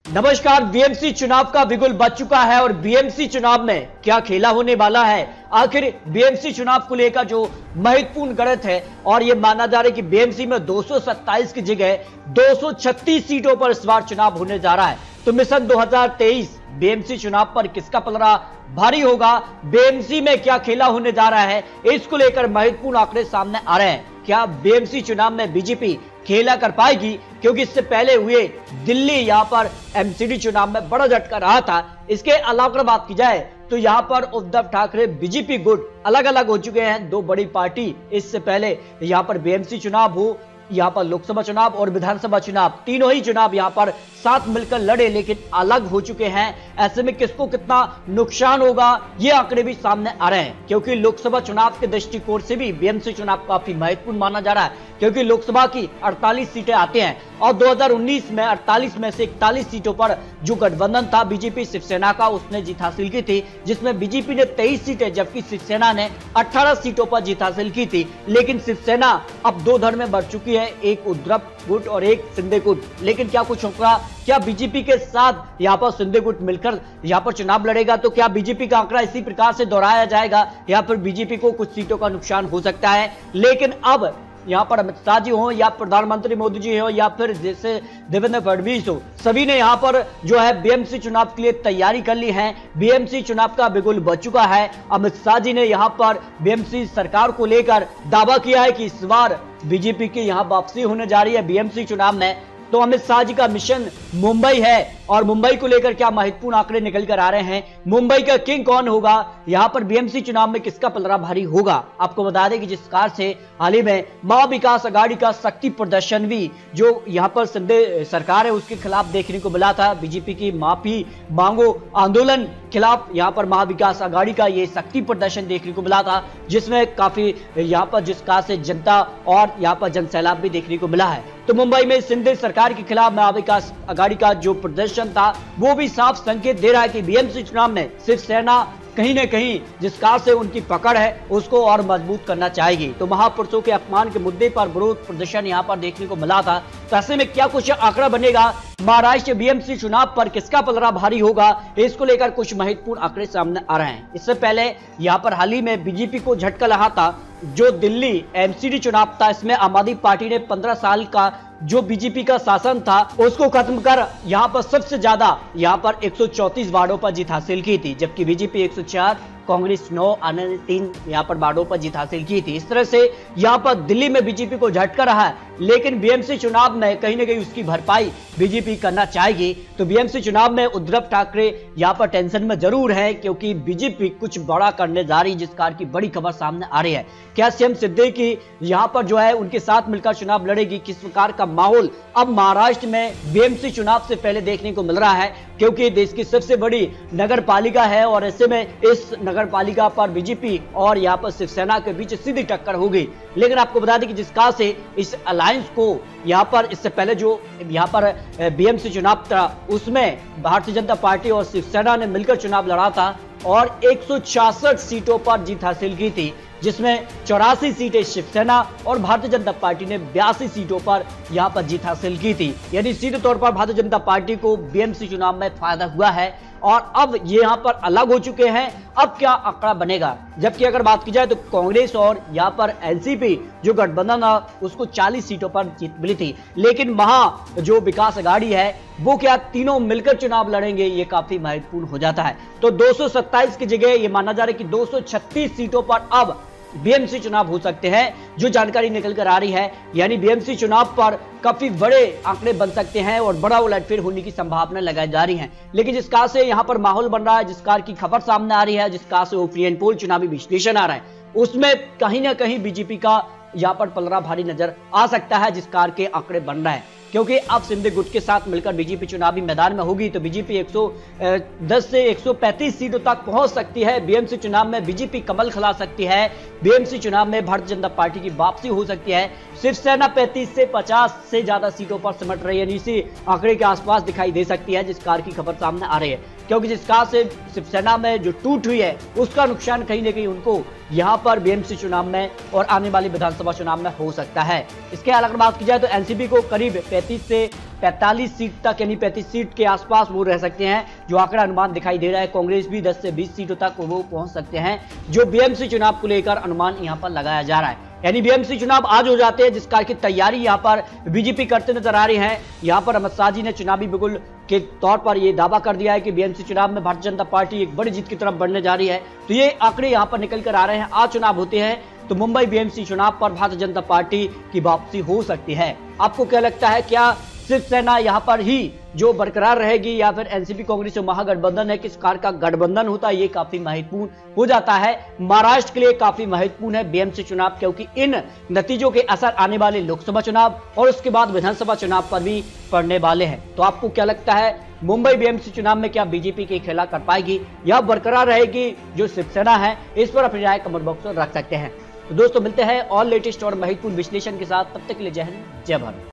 नमस्कार। बीएमसी चुनाव का बिगुल बज चुका है और बीएमसी चुनाव में क्या खेला होने वाला है। आखिर बीएमसी चुनाव को लेकर जो महत्वपूर्ण गणित है और यह माना जा रहा है कि बीएमसी में 227 की जगह 236 सीटों पर इस बार चुनाव होने जा रहा है। तो मिशन 2023 बीएमसी चुनाव पर किसका पलड़ा भारी होगा, बीएमसी में क्या खेला होने जा रहा है, इसको लेकर महत्वपूर्ण आंकड़े सामने आ रहे हैं। क्या बीएमसी चुनाव में बीजेपी खेला कर पाएगी, क्योंकि इससे पहले हुए दिल्ली यहां पर एमसीडी चुनाव में बड़ा झटका रहा था। इसके अलावा अगर बात की जाए तो यहां पर उद्धव ठाकरे बीजेपी गुट अलग अलग हो चुके हैं। दो बड़ी पार्टी इससे पहले यहां पर बीएमसी चुनाव हो, यहां पर लोकसभा चुनाव और विधानसभा चुनाव, तीनों ही चुनाव यहां पर साथ मिलकर लड़े लेकिन अलग हो चुके हैं। ऐसे में किसको कितना नुकसान होगा ये आंकड़े भी सामने आ रहे हैं, क्योंकि लोकसभा चुनाव के दृष्टिकोण से भी बीएमसी चुनाव काफी महत्वपूर्ण माना जा रहा है, क्योंकि लोकसभा की 48 सीटें आती हैं और 2019 में 48 में से 41 सीटों पर जो गठबंधन था बीजेपी शिवसेना का, उसने जीत हासिल की थी, जिसमें बीजेपी ने 23 सीटें जबकि शिवसेना ने 18 सीटों पर जीत हासिल की थी। लेकिन शिवसेना अब दो धड़ में बढ़ चुकी है, एक उद्धव गुट और एक शिंदे गुट। लेकिन क्या कुछ होगा, क्या बीजेपी के साथ यहां पर शिंदे गुट मिलकर यहां पर चुनाव लड़ेगा तो क्या बीजेपी का आंकड़ा इसी प्रकार से दोहराया जाएगा या फिर बीजेपी को कुछ सीटों का नुकसान हो सकता है। लेकिन अब यहां पर अमित शाह जी हो या प्रधानमंत्री मोदी जी हो या फिर जैसे देवेंद्र फडणवीस हो, सभी ने यहां पर जो है बीएमसी चुनाव के लिए तैयारी कर ली है। बीएमसी चुनाव का बिगुल बज चुका है। अमित शाह जी ने यहां पर बीएमसी सरकार को लेकर दावा किया है कि इस बार बीजेपी की यहां वापसी होने जा रही है बीएमसी चुनाव में। तो अमित शाह जी का मिशन मुंबई है और मुंबई को लेकर क्या महत्वपूर्ण आंकड़े निकल कर आ रहे हैं, मुंबई का किंग कौन होगा, यहां पर बीएमसी चुनाव में किसका पलड़ा भारी होगा। आपको बता दें कि जिस कार से हाल ही में महाविकास अघाड़ी का शक्ति प्रदर्शन भी जो यहां पर शिंदे सरकार है उसके खिलाफ देखने को मिला था, बीजेपी की माफी मांगो आंदोलन खिलाफ यहां पर महाविकास अघाड़ी का ये शक्ति प्रदर्शन देखने को मिला था, जिसमें काफी यहां पर जिस कार से जनता और यहां पर जनसैलाब भी देखने को मिला है। तो मुंबई में शिंदे सरकार के खिलाफ महाविकास अघाड़ी का जो प्रदर्शन था वो भी साफ संकेत दे रहा है कि बीएमसी चुनाव में शिवसेना कहीं न कहीं जिस कार से उनकी पकड़ है उसको और मजबूत करना चाहेगी। तो महापुरुषों के अपमान के मुद्दे पर विरोध प्रदर्शन यहां पर देखने को मिला था। तो ऐसे में क्या कुछ आंकड़ा बनेगा, महाराष्ट्र बीएमसी चुनाव पर किसका पलड़ा भारी होगा, इसको लेकर कुछ महत्वपूर्ण आंकड़े सामने आ रहे हैं। इससे पहले यहां पर हाल ही में बीजेपी को झटका लगा था जो दिल्ली एमसीडी चुनाव था। इसमें आम आदमी पार्टी ने 15 साल का जो बीजेपी का शासन था उसको खत्म कर यहां पर सबसे ज्यादा यहां पर 134 वार्डों पर जीत हासिल की थी, जबकि बीजेपी 104, कांग्रेस 9, अन्य 3 यहां पर वार्डों पर जीत हासिल की थी। इस तरह से यहां पर दिल्ली में बीजेपी को झटका रहा है, लेकिन बीएमसी चुनाव में कहीं ना कहीं उसकी भरपाई बीजेपी करना चाहेगी। तो बीएमसी चुनाव में उद्धव ठाकरे यहां पर टेंशन में जरूर है, क्योंकि बीजेपी कुछ बड़ा करने जा रही है, जिस कार की बड़ी खबर सामने आ रही है। क्या सीएम सिद्दीकी यहां पर जो है उनके साथ मिलकर चुनाव लड़ेगी, किस प्रकार का माहौल अब महाराष्ट्र में बीएमसी चुनाव से पहले देखने को मिल रहा है, क्योंकि देश की सबसे बड़ी नगर पालिका है और ऐसे में इस नगर पालिका पर बीजेपी और यहां पर शिवसेना के बीच सीधी टक्कर होगी। लेकिन आपको बता दें कि जिस कार से इस अलायंस को यहां पर इससे पहले जो यहां पर बीएमसी चुनाव था उसमें भारतीय जनता पार्टी और शिवसेना ने मिलकर चुनाव लड़ा था और 166 सीटों पर जीत हासिल की थी, जिसमें 84 सीटें शिवसेना और भारतीय जनता पार्टी ने 82 सीटों पर यहां पर जीत हासिल की थी। यानी सीधे तौर पर भारतीय जनता पार्टी को बीएमसी चुनाव में फायदा हुआ है और अब ये यहां पर अलग हो चुके हैं। अब क्या आंकड़ा बनेगा, जबकि अगर बात की जाए तो कांग्रेस और यहां पर एनसीपी जो गठबंधन था उसको 40 सीटों पर जीत मिली थी, लेकिन वहां जो विकास अघाड़ी है वो क्या तीनों मिलकर चुनाव लड़ेंगे, ये काफी महत्वपूर्ण हो जाता है। तो 227 की जगह ये माना जा रहा है कि 236 सीटों पर अब बीएमसी चुनाव हो सकते हैं, जो जानकारी निकल कर आ रही है। यानी बीएमसी चुनाव पर काफी बड़े आंकड़े बन सकते हैं और बड़ा उलटफेर होने की संभावना लगाई जा रही है। लेकिन जिस कार से यहां पर माहौल बन रहा है, जिस कार की खबर सामने आ रही है, जिस कार से ओपिनियन पोल चुनावी विश्लेषण आ रहा है, उसमें कहीं ना कहीं बीजेपी का यहां पर पलड़ा भारी नजर आ सकता है, जिस कार के आंकड़े बन रहे हैं। क्योंकि अब शिंदे गुट के साथ मिलकर बीजेपी चुनावी मैदान में होगी तो बीजेपी 110 से 135 सीटों तक पहुंच सकती है। बीएमसी चुनाव में बीजेपी कमल खिला सकती है, बीएमसी चुनाव में भारतीय जनता पार्टी की वापसी हो सकती है। शिवसेना 35 से 50 से ज्यादा सीटों पर सिमट रही है, इसी आंकड़े के आसपास दिखाई दे सकती है, जिस कार की खबर सामने आ रही है। क्योंकि जिस कार से शिवसेना में जो टूट हुई है उसका नुकसान कहीं ना कहीं उनको यहां पर बीएमसी चुनाव में और आने वाली विधानसभा चुनाव में हो सकता है। इसके अलावा बात की जाए तो एनसीपी को करीब 35 से 45 सीट तक, यानी 35 सीट के आसपास वो रह सकते हैं, जो आंकड़ा अनुमान दिखाई दे रहा है। कांग्रेस भी 10 से 20 सीटों तक वो पहुंच सकते हैं, जो बीएमसी चुनाव को लेकर अनुमान यहां पर लगाया जा रहा है। यानी बीएमसी चुनाव आज हो जाते हैं, जिस कार्य की तैयारी यहां पर बीजेपी करते नजर आ रही है। यहां पर अमित शाह जी ने चुनावी बिगुल के तौर पर यह दावा कर दिया है कि बीएमसी चुनाव में भारतीय जनता पार्टी एक बड़ी जीत की तरफ बढ़ने जा रही है। तो ये आंकड़े यहां पर निकल कर आ रहे हैं। आज चुनाव होते हैं तो मुंबई बीएमसी चुनाव पर भारतीय जनता पार्टी की वापसी हो सकती है। आपको क्या लगता है, क्या शिवसेना यहां पर ही जो बरकरार रहेगी या फिर एनसीपी कांग्रेस महागठबंधन है, किस कार का गठबंधन होता है, ये काफी महत्वपूर्ण हो जाता है। महाराष्ट्र के लिए काफी महत्वपूर्ण है बीएमसी चुनाव, क्योंकि इन नतीजों के असर आने वाले लोकसभा चुनाव और उसके बाद विधानसभा चुनाव पर भी पड़ने वाले हैं। तो आपको क्या लगता है, मुंबई बीएमसी चुनाव में क्या बीजेपी की खेला कर पाएगी या बरकरार रहेगी जो शिवसेना है? इस पर अपनी राय कमेंट बॉक्स में रख सकते हैं। तो दोस्तों, मिलते हैं और लेटेस्ट और महत्वपूर्ण विश्लेषण के साथ। तब तक के लिए जय हिंद, जय भारत।